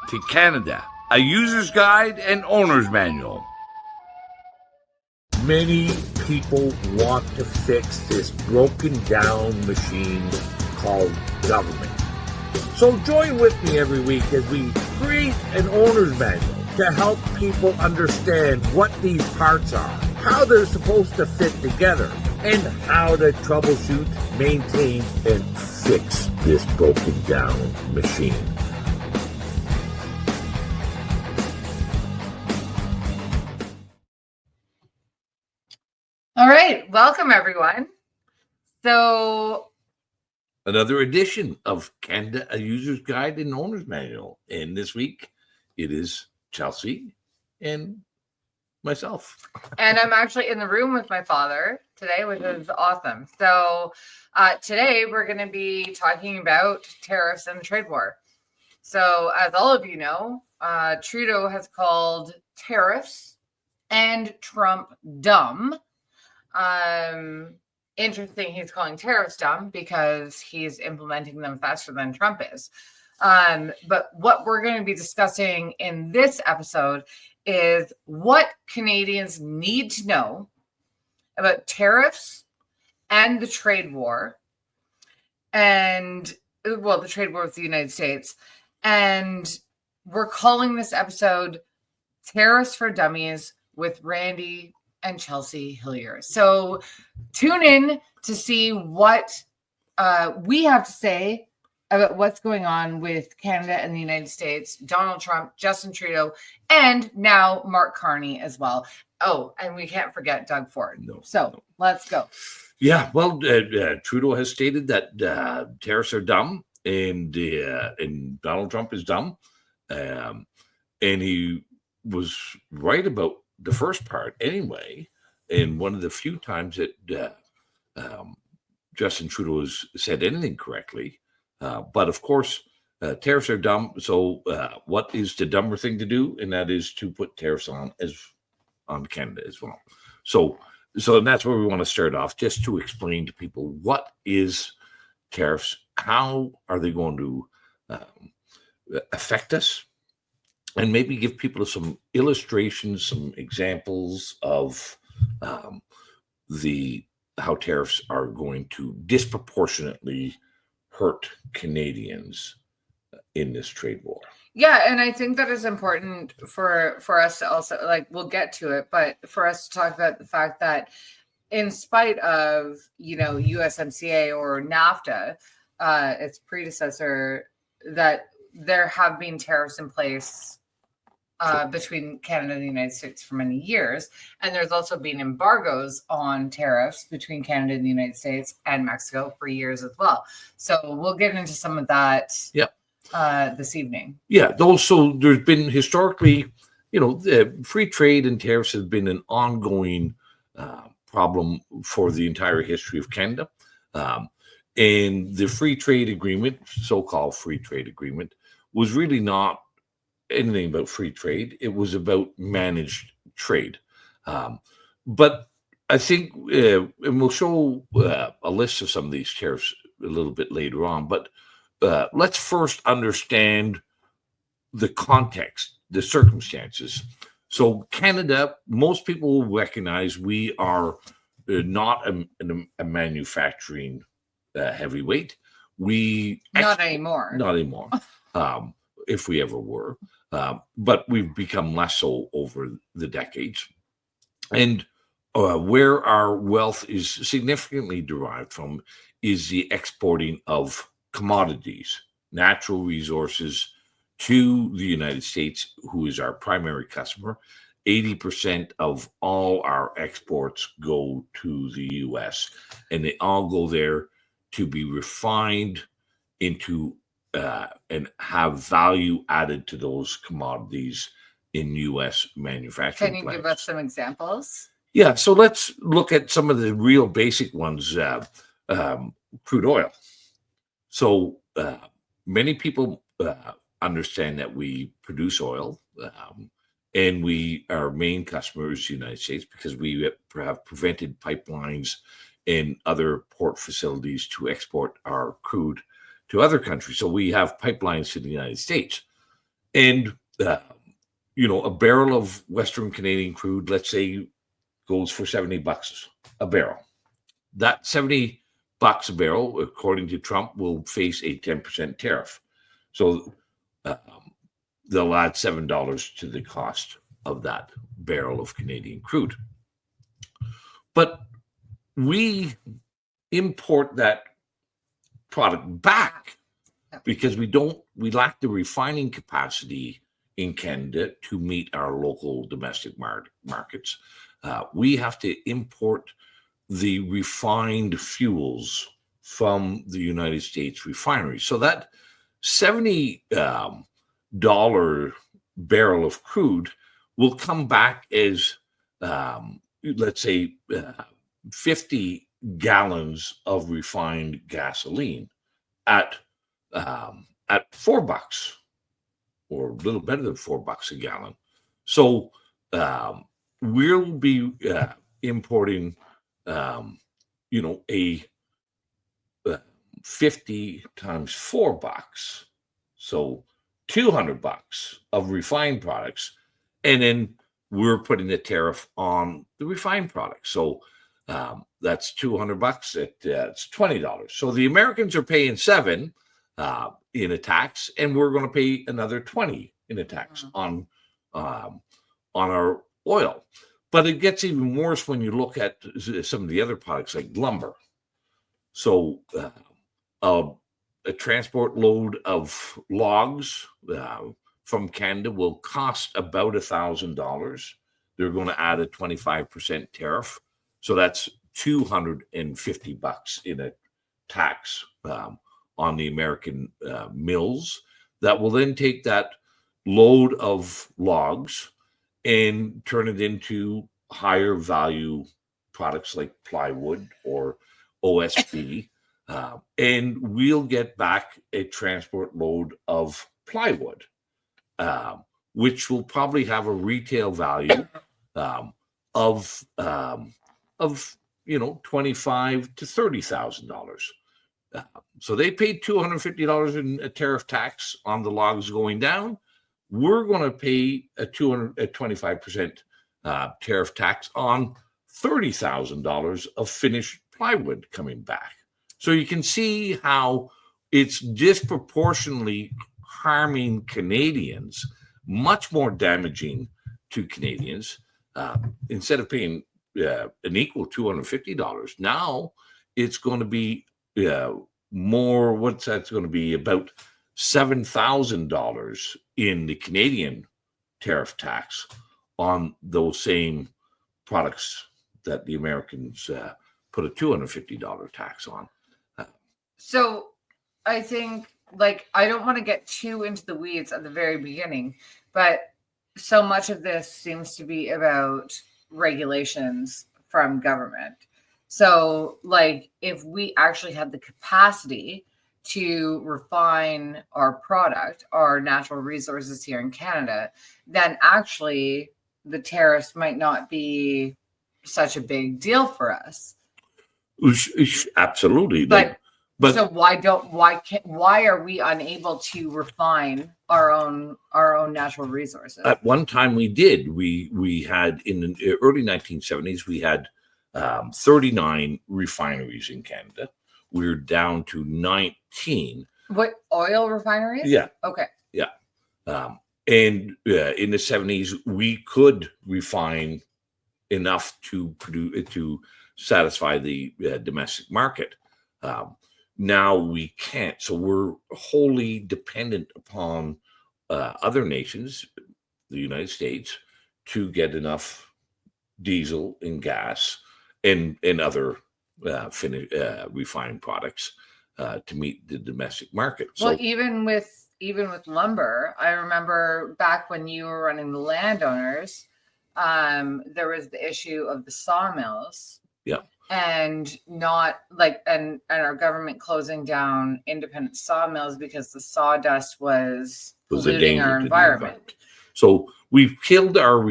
to Canada, a user's guide and owner's manual. Many people want to fix this broken down machine called government. So join with me every week as we create an owner's manual to help people understand what these parts are, how they're supposed to fit together, and how to troubleshoot, maintain, and fix this broken down machine. All right, welcome everyone. So another edition of Canada, a user's guide and owner's manual. And this week it is Chelsea and myself. And I'm actually in the room with my father today, which is awesome. So today we're going to be talking about tariffs and the trade war. So as all of you know, Trudeau has called tariffs and Trump dumb. Interesting he's calling tariffs dumb because he's implementing them faster than Trump is. But what we're going to be discussing in this episode is what Canadians need to know about tariffs and the trade war, and well, the trade war with the United States. And we're calling this episode Tariffs for Dummies with Randy and Chelsea Hillier. So tune in to see what we have to say about what's going on with Canada and the United States, Donald Trump, Justin Trudeau, and now Mark Carney as well. Oh, and we can't forget Doug Ford. Let's go. Yeah, well, Trudeau has stated that tariffs are dumb, and Donald Trump is dumb. And he was right about the first part anyway, and one of the few times that Justin Trudeau has said anything correctly. But of course, tariffs are dumb. So what is the dumber thing to do? And that is to put tariffs on Canada as well. So that's where we want to start off, just to explain to people what is tariffs, how are they going to affect us, and maybe give people some illustrations, some examples of how tariffs are going to disproportionately hurt Canadians in this trade war. Yeah, and I think that is important for us to also, like, we'll get to it, but for us to talk about the fact that in spite of, USMCA or NAFTA, its predecessor, that there have been tariffs in place between Canada and the United States for many years. And there's also been embargoes on tariffs between Canada and the United States and Mexico for years as well. So we'll get into some of that this evening. Yeah, also there's been historically, free trade and tariffs have been an ongoing problem for the entire history of Canada. And the free trade agreement, so-called free trade agreement, was really not anything about free trade. It was about managed trade. But I think, and we'll show a list of some of these tariffs a little bit later on, but let's first understand the context, the circumstances. So Canada, most people will recognize we are not a manufacturing heavyweight. Not anymore. Not anymore. If we ever were. But we've become less so over the decades. And where our wealth is significantly derived from is the exporting of commodities, natural resources to the United States, who is our primary customer. 80% of all our exports go to the US, and they all go there to be refined into and have value added to those commodities in U.S. manufacturing plants. Can you give us some examples? Yeah, so let's look at some of the real basic ones. Crude oil. So many people understand that we produce oil, and our main customer is the United States because we have prevented pipelines and other port facilities to export our crude to other countries. So we have pipelines to the United States. And a barrel of Western Canadian crude, let's say, goes for $70 a barrel. That $70 a barrel, according to Trump, will face a 10% tariff. So they'll add $7 to the cost of that barrel of Canadian crude. But we import that product back because we lack the refining capacity in Canada to meet our local domestic markets. We have to import the refined fuels from the United States refineries. So that $70 barrel of crude will come back as, let's say, 50 gallons of refined gasoline at $4 or a little better than $4 a gallon. So we'll be importing, a 50 times $4, so $200 of refined products, and then we're putting the tariff on the refined products. So that's $200. It's $20. So the Americans are paying $7 in a tax, and we're going to pay another $20 in a tax on our oil. But it gets even worse when you look at some of the other products like lumber. So a transport load of logs from Canada will cost about $1,000. They're going to add a 25% tariff. So that's $250 in a tax on the American mills. That will then take that load of logs and turn it into higher value products like plywood or OSB. And we'll get back a transport load of plywood, which will probably have a retail value of $25,000 to $30,000. So they paid $250 in a tariff tax on the logs going down. We're going to pay a 25% tariff tax on $30,000 of finished plywood coming back. So you can see how it's disproportionately harming Canadians, much more damaging to Canadians. Instead of paying an equal $250, now it's going to be more. What's that's going to be? About $7,000 in the Canadian tariff tax on those same products that the Americans put a $250 tax on. So I think, I don't want to get too into the weeds at the very beginning, but so much of this seems to be about regulations from government. So, if we actually had the capacity to refine our product, our natural resources here in Canada, then actually the tariffs might not be such a big deal for us. Absolutely. But so why are we unable to refine our own natural resources? At one time we did. We had in the early 1970s, we had 39 refineries in Canada. We're down to 19. What, oil refineries? Yeah. Okay. Yeah. And in the 70s, we could refine enough to produce to satisfy the domestic market. Now we can't. So we're wholly dependent upon other nations, the United States, to get enough diesel and gas and other refined products to meet the domestic market. So, well, even with lumber, I remember back when you were running the landowners, there was the issue of the sawmills. Yeah. And not and our government closing down independent sawmills because the sawdust was polluting our environment. So we've killed our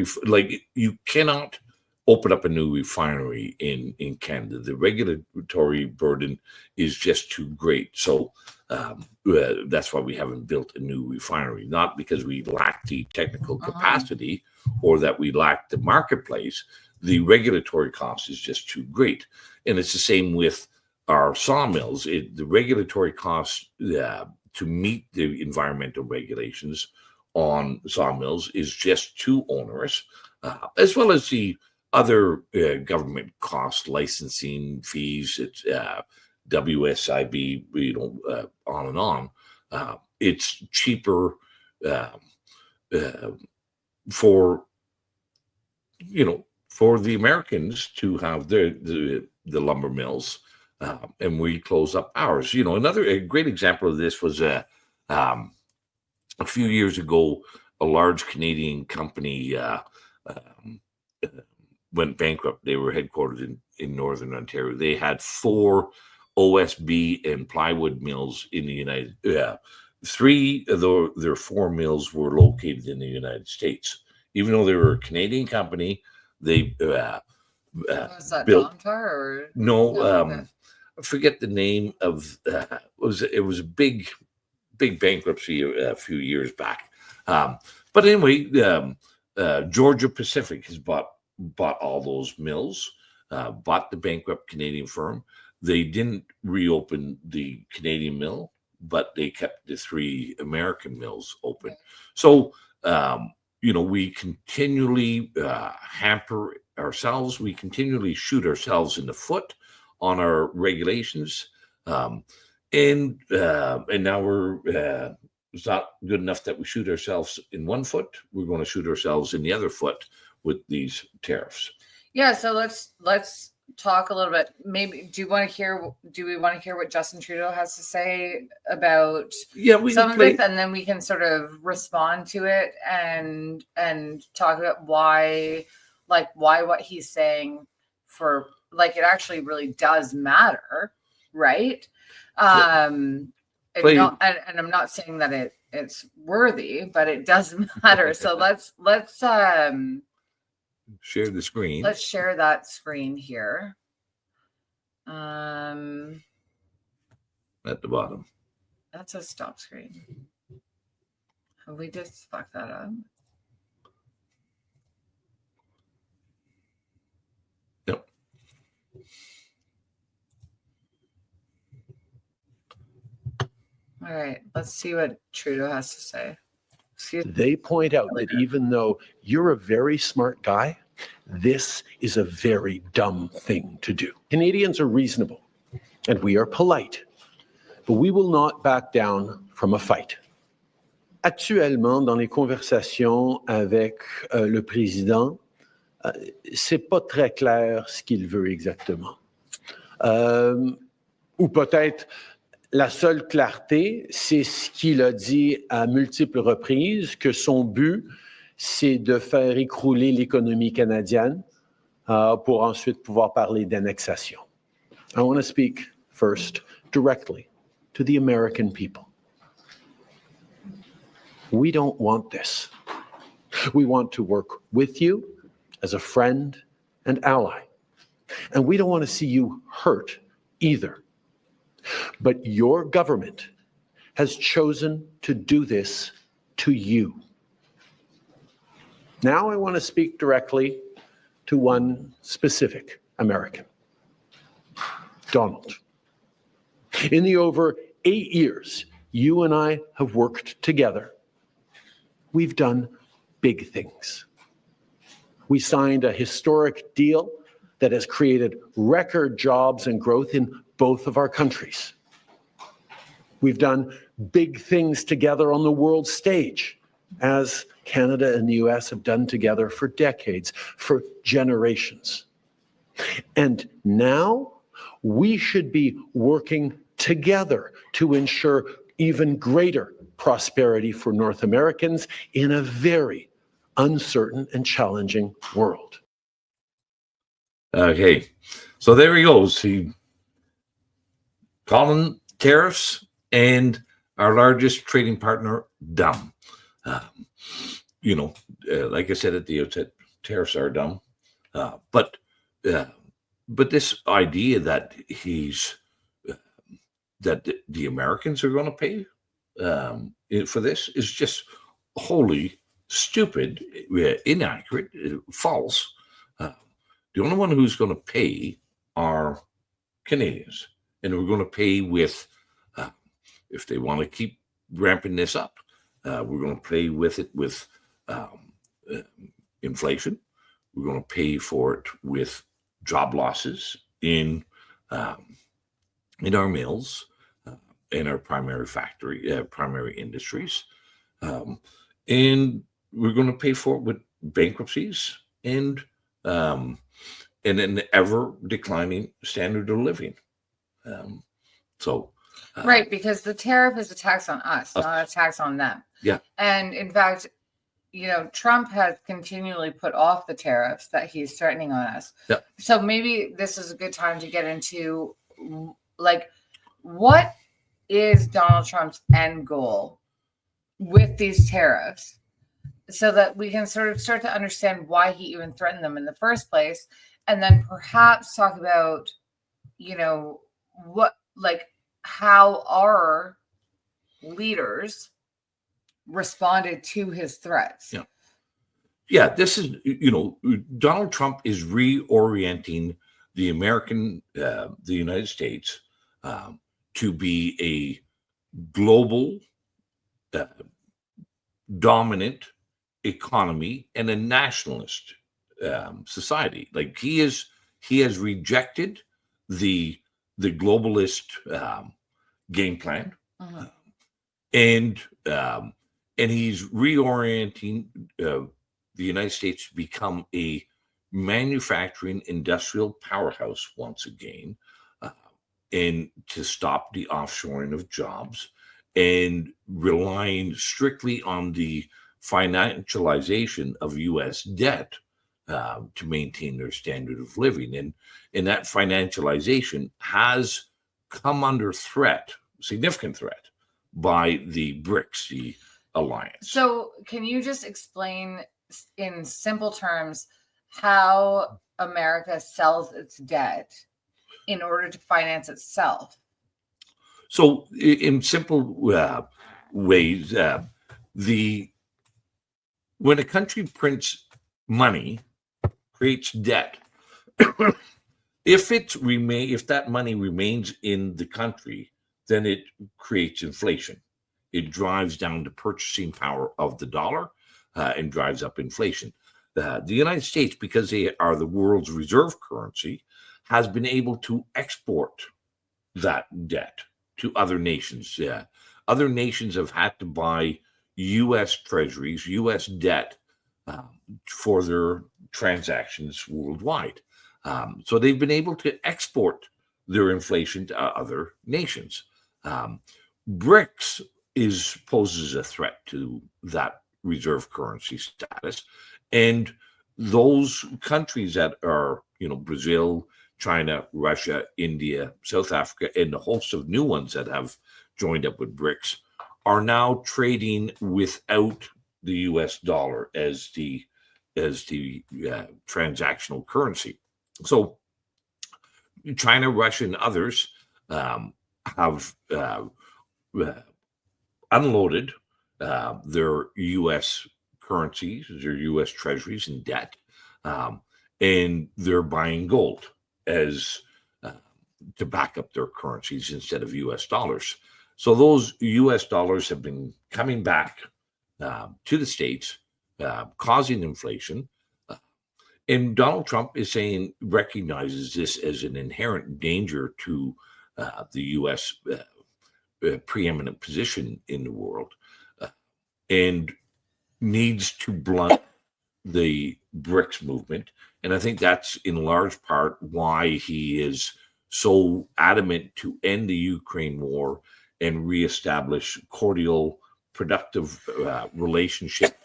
you cannot open up a new refinery in Canada. The regulatory burden is just too great. So That's why we haven't built a new refinery, not because we lack the technical capacity or that we lack the marketplace. The regulatory cost is just too great. And it's the same with our sawmills. The regulatory cost to meet the environmental regulations on sawmills is just too onerous, as well as the other government costs, licensing fees, it's WSIB, on and on. It's cheaper for the Americans to have the lumber mills, and we close up ours. A great example of this was a few years ago, a large Canadian company went bankrupt. They were headquartered in Northern Ontario. They had 4 OSB and plywood mills in the United. 3 of their 4 mills were located in the United States. Even though they were a Canadian company, they Was that built. Domtar or No, I forget the name of. It was a big bankruptcy a few years back. But anyway, Georgia Pacific has bought all those mills, bought the bankrupt Canadian firm. They didn't reopen the Canadian mill, but they kept the 3 American mills open. Okay. So, we continually hamper ourselves. We continually shoot ourselves in the foot on our regulations. And now we're it's not good enough that we shoot ourselves in one foot. We're going to shoot ourselves in the other foot with these tariffs. Yeah, so let's talk a little bit. Maybe do we want to hear what Justin Trudeau has to say about some of this, and then we can sort of respond to it and talk about why what he's saying it actually really does matter, right? And I'm not saying that it's worthy, but it does matter. So let's share the screen. Let's share that screen here. At the bottom. That's a stop screen. Have we just fucked that up? Yep. All right, let's see what Trudeau has to say. They point out that even though you're a very smart guy, this is a very dumb thing to do. Canadians are reasonable and we are polite, but we will not back down from a fight. Actuellement, dans les conversations avec le président, c'est pas très clair ce qu'il veut exactement. Ou peut-être la seule clarté, c'est ce qu'il a dit à multiples reprises, que son but, c'est de faire écrouler l'économie canadienne pour ensuite pouvoir parler d'annexation. I want to speak first directly to the American people. We don't want this. We want to work with you as a friend and ally. And we don't want to see you hurt either. But your government has chosen to do this to you. Now I want to speak directly to one specific American, Donald. In the over 8 years you and I have worked together, we've done big things. We signed a historic deal that has created record jobs and growth in both of our countries. We've done big things together on the world stage, as Canada and the US have done together for decades, for generations. And now we should be working together to ensure even greater prosperity for North Americans in a very uncertain and challenging world. Okay, so there he goes. He calling tariffs and our largest trading partner dumb. Like I said at the outset, tariffs are dumb. But this idea that he's that the Americans are going to pay for this is just wholly stupid, inaccurate, false. The only one who's going to pay are Canadians, and we're going to pay with, if they want to keep ramping this up, we're going to pay with it with inflation. We're going to pay for it with job losses in our mills, in our primary industries, and we're going to pay for it with bankruptcies and an ever declining standard of living. Right, because the tariff is a tax on us, not a tax on them. Yeah. And in fact, Trump has continually put off the tariffs that he's threatening on us. Yeah. So maybe this is a good time to get into, like, what is Donald Trump's end goal with these tariffs, so that we can sort of start to understand why he even threatened them in the first place, and then perhaps talk about, how our leaders responded to his threats. Yeah, this is, Donald Trump is reorienting the United States to be a global dominant economy and a nationalist society. Like he has rejected the globalist game plan, and he's reorienting the United States to become a manufacturing industrial powerhouse once again, and to stop the offshoring of jobs and relying strictly on the financialization of U.S. debt to maintain their standard of living. And that financialization has come under threat, significant threat, by the BRICS, the alliance. So can you just explain in simple terms how America sells its debt in order to finance itself? So in simple ways, when a country prints money, creates debt, if that money remains in the country, then it creates inflation. It drives down the purchasing power of the dollar and drives up inflation. The United States, because they are the world's reserve currency, has been able to export that debt to other nations. Other nations have had to buy U.S. treasuries, U.S. debt for their transactions worldwide. So they've been able to export their inflation to other nations. BRICS poses a threat to that reserve currency status. And those countries that are, Brazil, China, Russia, India, South Africa, and a host of new ones that have joined up with BRICS are now trading without the U.S. dollar as the transactional currency. So China, Russia, and others have unloaded their U.S. currencies, their U.S. treasuries and debt, and they're buying gold as to back up their currencies instead of U.S. dollars. So those U.S. dollars have been coming back to the States, causing inflation. And Donald Trump recognizes this as an inherent danger to the U.S. Preeminent position in the world, and needs to blunt the BRICS movement. And I think that's in large part why he is so adamant to end the Ukraine war and reestablish cordial, productive relationship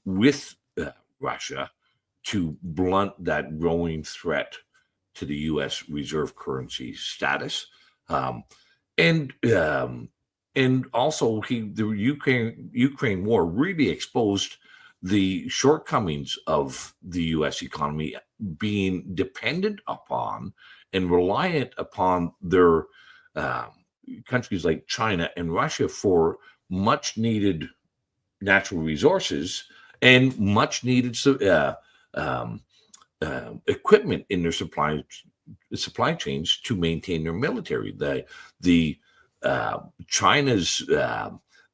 with Russia to blunt that growing threat to the U.S. reserve currency status. And also the Ukraine war really exposed the shortcomings of the U.S. economy, being dependent upon and reliant upon their countries like China and Russia for much needed natural resources and much needed equipment in their supply chains to maintain their military. China's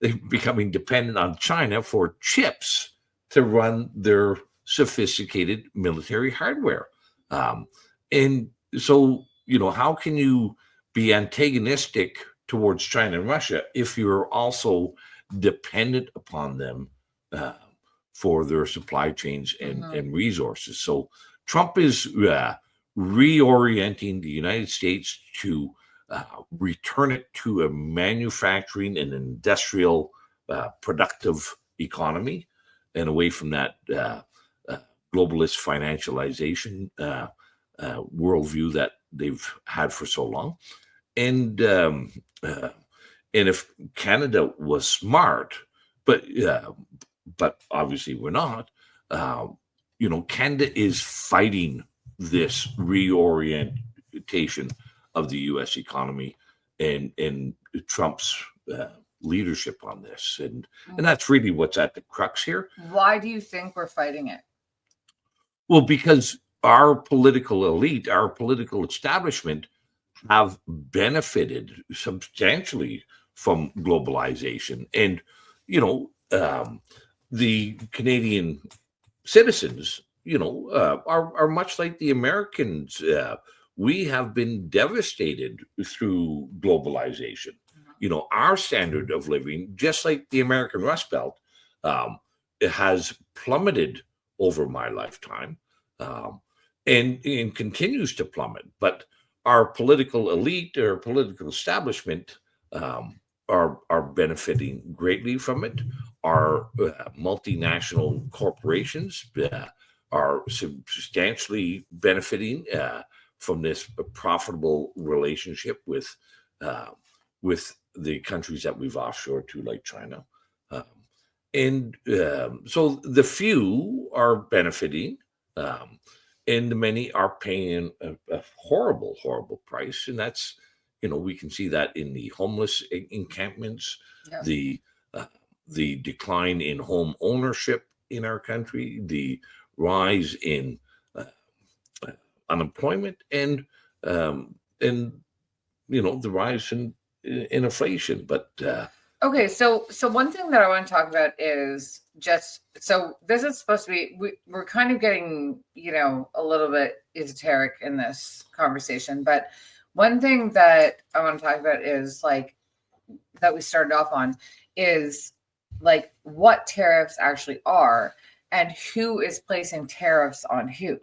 they're becoming dependent on China for chips to run their sophisticated military hardware. And so, how can you be antagonistic towards China and Russia if you're also dependent upon them for their supply chains and resources? So Trump is reorienting the United States to return it to a manufacturing and industrial productive economy and away from that globalist financialization worldview that they've had for so long. And if Canada was smart, but obviously we're not, Canada is fighting this reorientation of the U.S. economy and Trump's leadership on this. And that's really what's at the crux here. Why do you think we're fighting it? Well, because our political elite, our political establishment have benefited substantially from globalization. And, the Canadian citizens, are much like the Americans. We have been devastated through globalization. Our standard of living, just like the American Rust Belt, it has plummeted over my lifetime and continues to plummet. But our political elite, our political establishment are benefiting greatly from it. Our multinational corporations are substantially benefiting from this profitable relationship with the countries that we've offshored to, like China. So the few are benefiting, and the many are paying a horrible, horrible price. And that's, we can see that in the homeless encampments, the decline in home ownership in our country, the rise in unemployment, and the rise in inflation. But okay, so one thing that I want to talk about is just, so this is supposed to be, we're kind of getting a little bit esoteric in this conversation, but one thing that I want to talk about is that we started off on is what tariffs actually are and who is placing tariffs on who.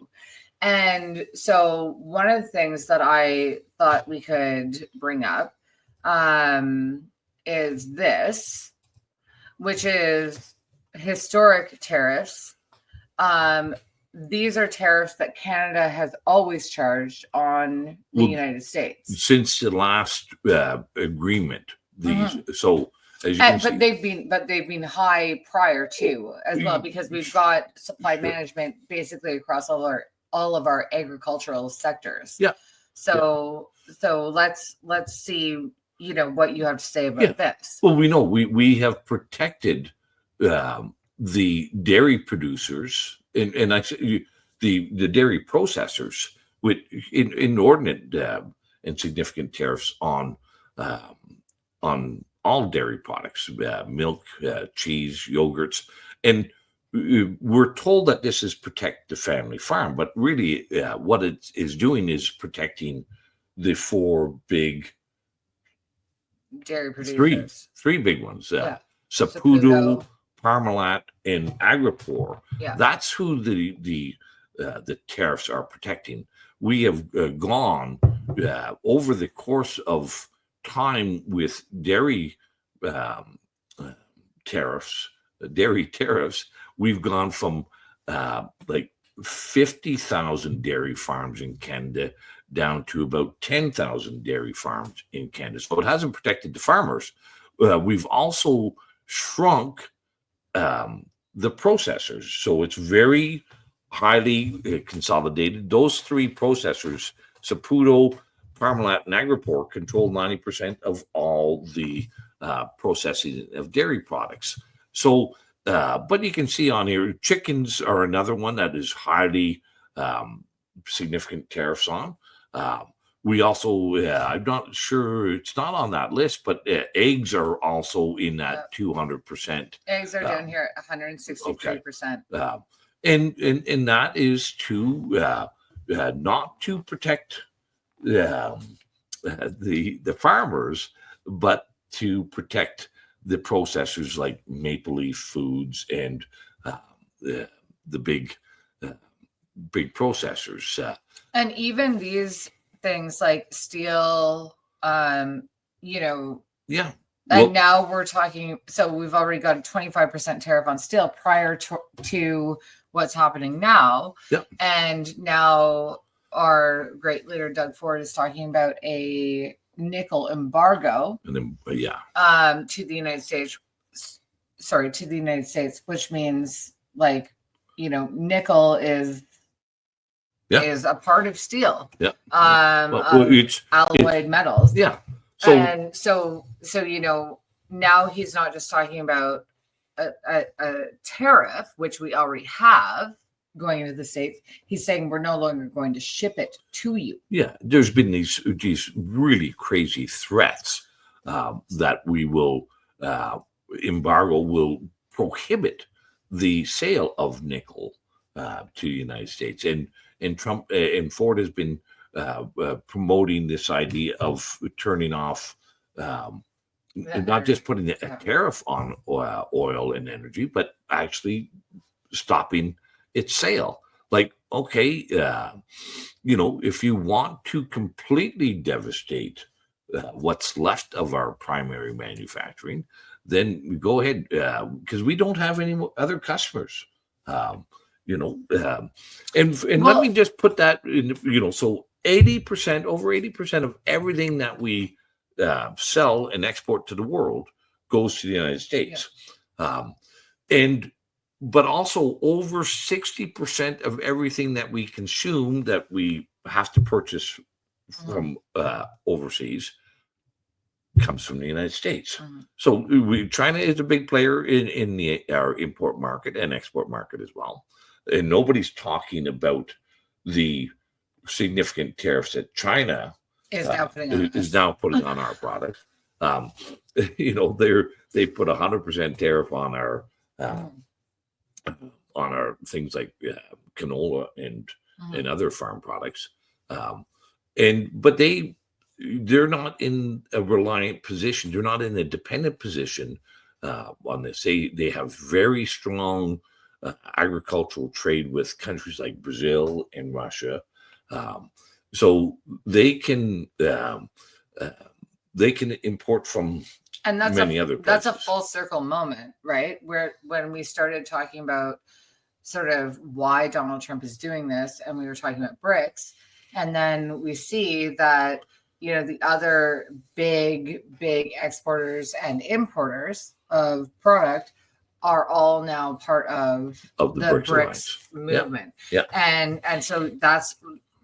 And so one of the things that I thought we could bring up is this, which is historic tariffs. These are tariffs that Canada has always charged on the United States since the last agreement. These so. As you can see, they've been high prior to as well, because we've got supply management basically across all of our agricultural sectors. Yeah. So let's see, what you have to say about this. Well, we know we have protected the dairy producers and actually the dairy processors with inordinate and significant tariffs on all dairy products, milk, cheese, yogurts. And we're told that this is protect the family farm, but really what it is doing is protecting the four big dairy producers. Three big ones, Saputo, Parmalat, and Agripor. Yeah. That's who the tariffs are protecting. We have gone over the course of time with dairy tariffs, we've gone from 50,000 dairy farms in Canada down to about 10,000 dairy farms in Canada. So it hasn't protected the farmers. We've also shrunk the processors. So it's very highly consolidated. Those three processors, Saputo, Parmalat and Agripor control 90% of all the processing of dairy products. So, but you can see on here, chickens are another one that is highly significant tariffs on. We also, I'm not sure, it's not on that list, but eggs are also in that 200%. Eggs are down here at 163%. And that is to not to protect the farmers, but to protect the processors like Maple Leaf Foods and the big processors. And even these things like steel, you know. Yeah. And now we're talking, so we've already got a 25% tariff on steel prior to what's happening now. Yep. And now our great leader, Doug Ford, is talking about a nickel embargo. And then, to the United States, which means like, you know, nickel is a part of steel. Yeah. It's alloyed metals. Yeah. So you know, now he's not just talking about a tariff, which we already have going into the States. He's saying we're no longer going to ship it to you. Yeah, there's been these really crazy threats that we will embargo will prohibit the sale of nickel to the United States, and Trump and Ford has been promoting this idea of turning off, not just putting a tariff on oil and energy, but actually stopping its sale. Like, okay, you know, if you want to completely devastate what's left of our primary manufacturing, then go ahead, because we don't have any other customers. You know, and let me just put that in, you know, so 80%, over 80% of everything that we sell and export to the world goes to the United States. But also over 60% of everything that we consume that we have to purchase from overseas comes from the United States. So China is a big player in our import market and export market as well. And nobody's talking about the significant tariffs that China is now putting on our products. You know, they put 100% tariff on our things like canola and other farm products. But they're not in a reliant position. They're not in a dependent position on this. They have very strong agricultural trade with countries like Brazil and Russia, so they can import from many other places. That's a full circle moment, right? Where when we started talking about sort of why Donald Trump is doing this, and we were talking about BRICS, and then we see that, you know, the other big exporters and importers of product are all now part of the BRICS movement. Yeah. And so that's,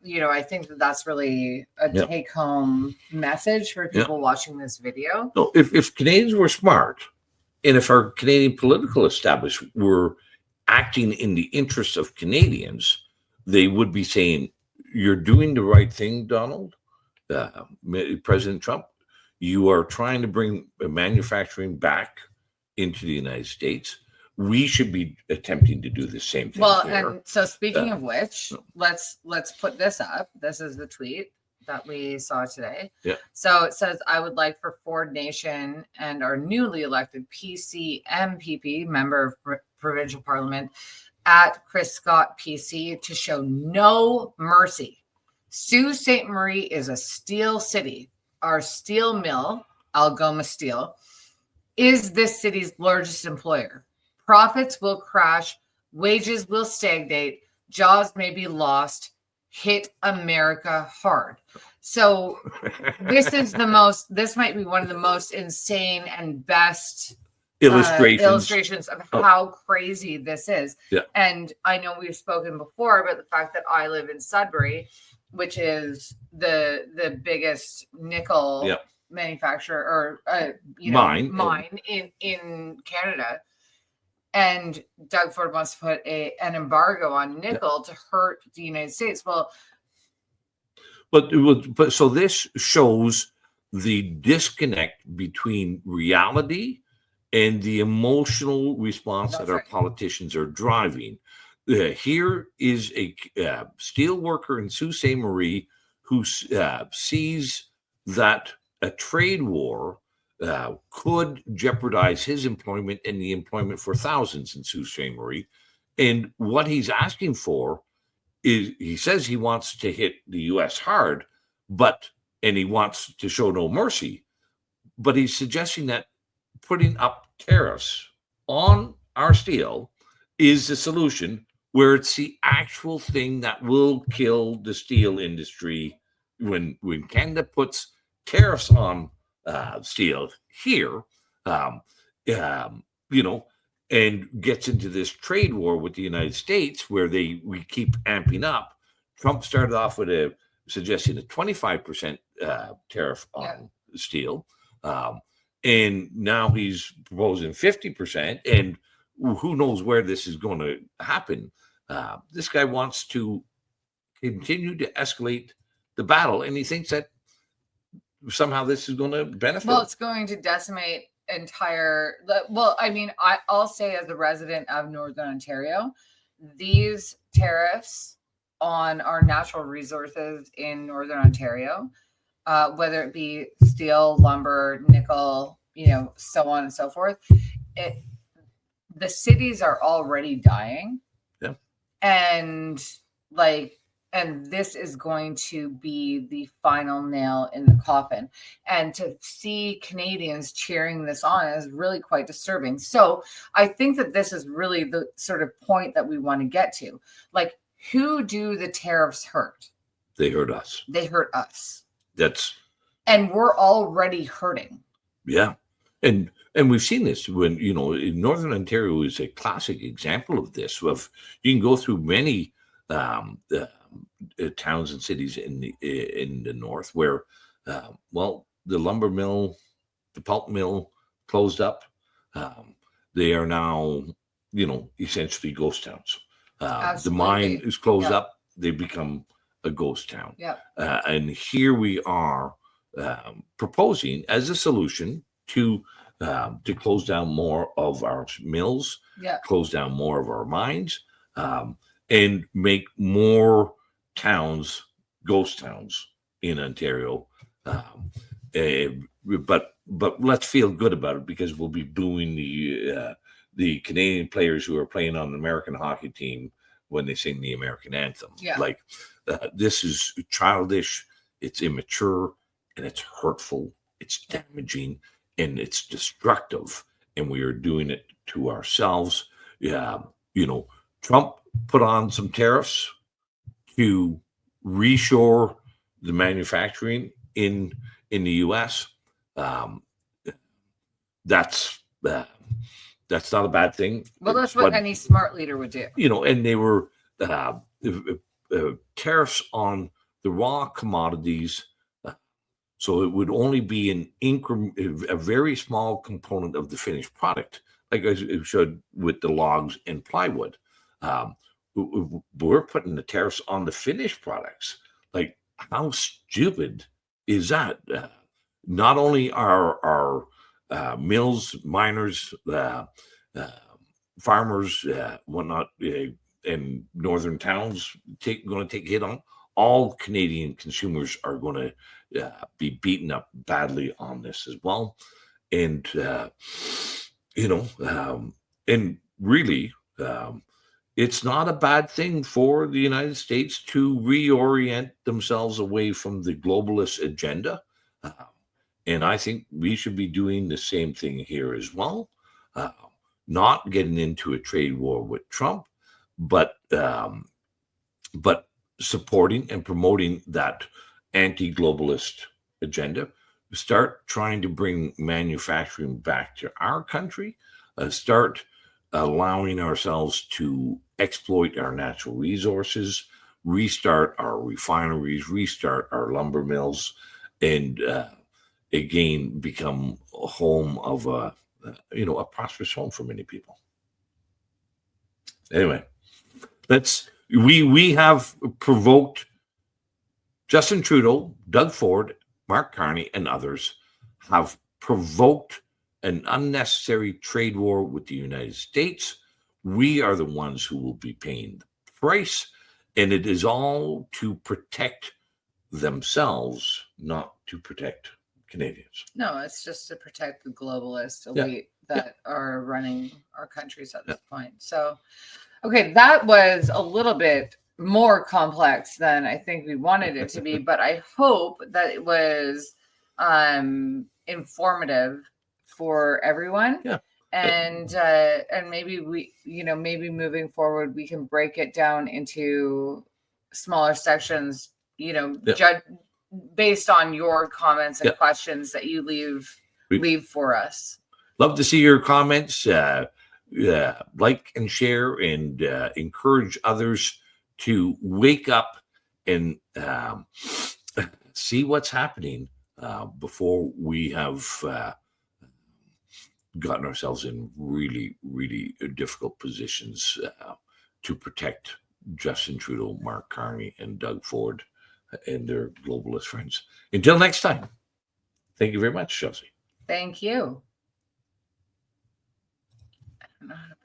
you know, I think that's really a take-home message for people watching this video. No, if Canadians were smart, and if our Canadian political establishment were acting in the interests of Canadians, they would be saying, "You're doing the right thing, Donald, President Trump. You are trying to bring manufacturing back into the United States. We should be attempting to do the same thing." Well, and so speaking of which, let's put this up. This is the tweet that we saw today. Yeah. So it says, "I would like for Ford Nation and our newly elected PC MPP, member of provincial parliament, at Chris Scott PC, to show no mercy. Sault Ste. Marie is a steel city. Our steel mill, Algoma Steel, is this city's largest employer. Profits will crash, wages will stagnate, jobs may be lost. Hit America hard." So this might be one of the most insane and best illustrations of how crazy this is. Yeah. And I know we've spoken before about the fact that I live in Sudbury, which is the biggest nickel Yep. manufacturer or Mine. in Canada. And Doug Ford wants to put an embargo on nickel to hurt the United States. Well, but so this shows the disconnect between reality and the emotional response That's that our right. politicians are driving. Here is a steel worker in Sault Ste. Marie who sees that a trade war could jeopardize his employment and the employment for thousands in Sault Ste. Marie. And what he's asking for is, he says he wants to hit the U.S. hard, and he wants to show no mercy, but he's suggesting that putting up tariffs on our steel is the solution, where it's the actual thing that will kill the steel industry. When Canada puts tariffs on steel here, and gets into this trade war with the United States, where we keep amping up. Trump started off with suggesting a 25% tariff on steel, and now he's proposing 50%, and who knows where this is going to happen. This guy wants to continue to escalate the battle, and he thinks that somehow this is going to benefit. Well, it's going to decimate I'll say, as a resident of Northern Ontario, these tariffs on our natural resources in Northern Ontario, whether it be steel, lumber, nickel, so on and so forth, the cities are already dying. Yeah. And this is going to be the final nail in the coffin. And to see Canadians cheering this on is really quite disturbing. So I think that this is really the sort of point that we want to get to. Who do the tariffs hurt? They hurt us. They hurt us. And we're already hurting. Yeah. And we've seen this when, in Northern Ontario is a classic example of this. You can go through many towns and cities in the north where, the lumber mill, the pulp mill closed up. They are now, essentially ghost towns. The mine is closed up. They become a ghost town. Yeah. And here we are proposing as a solution to close down more of our mills, close down more of our mines, and make more towns ghost towns in Ontario. But let's feel good about it, because we'll be booing the Canadian players who are playing on the American hockey team when they sing the American anthem. Yeah. This is childish, it's immature, and it's hurtful, it's damaging, and it's destructive, and we are doing it to ourselves. Trump put on some tariffs to reshore the manufacturing in the U.S. That's not a bad thing. Well, that's what any smart leader would do. And they were tariffs on the raw commodities, so it would only be an increment, a very small component of the finished product, like it should with the logs and plywood. We're putting the tariffs on the finished products. How stupid is that? Not only are mills, miners, farmers, whatnot, in northern towns going to take a hit on, all Canadian consumers are going to be beaten up badly on this as well. And, and really, it's not a bad thing for the United States to reorient themselves away from the globalist agenda. And I think we should be doing the same thing here as well. Not getting into a trade war with Trump, but supporting and promoting that anti-globalist agenda. Start trying to bring manufacturing back to our country. Start allowing ourselves to exploit our natural resources restart our refineries, restart our lumber mills, and again become a home of a prosperous home for many people. Anyway, we have provoked Justin Trudeau, Doug Ford, Mark Carney, and others have provoked an unnecessary trade war with the United States. We are the ones who will be paying the price, and it is all to protect themselves, not to protect Canadians. No, it's just to protect the globalist elite that are running our countries at this point. So, okay, that was a little bit more complex than I think we wanted it to be, but I hope that it was informative for everyone. Yeah. And maybe maybe moving forward, we can break it down into smaller sections, based on your comments and questions that you leave for us. Love to see your comments. Like and share, and encourage others to wake up and see what's happening before we have gotten ourselves in really, really difficult positions to protect Justin Trudeau, Mark Carney, and Doug Ford and their globalist friends. Until next time, thank you very much, Chelsea. Thank you. I don't know how to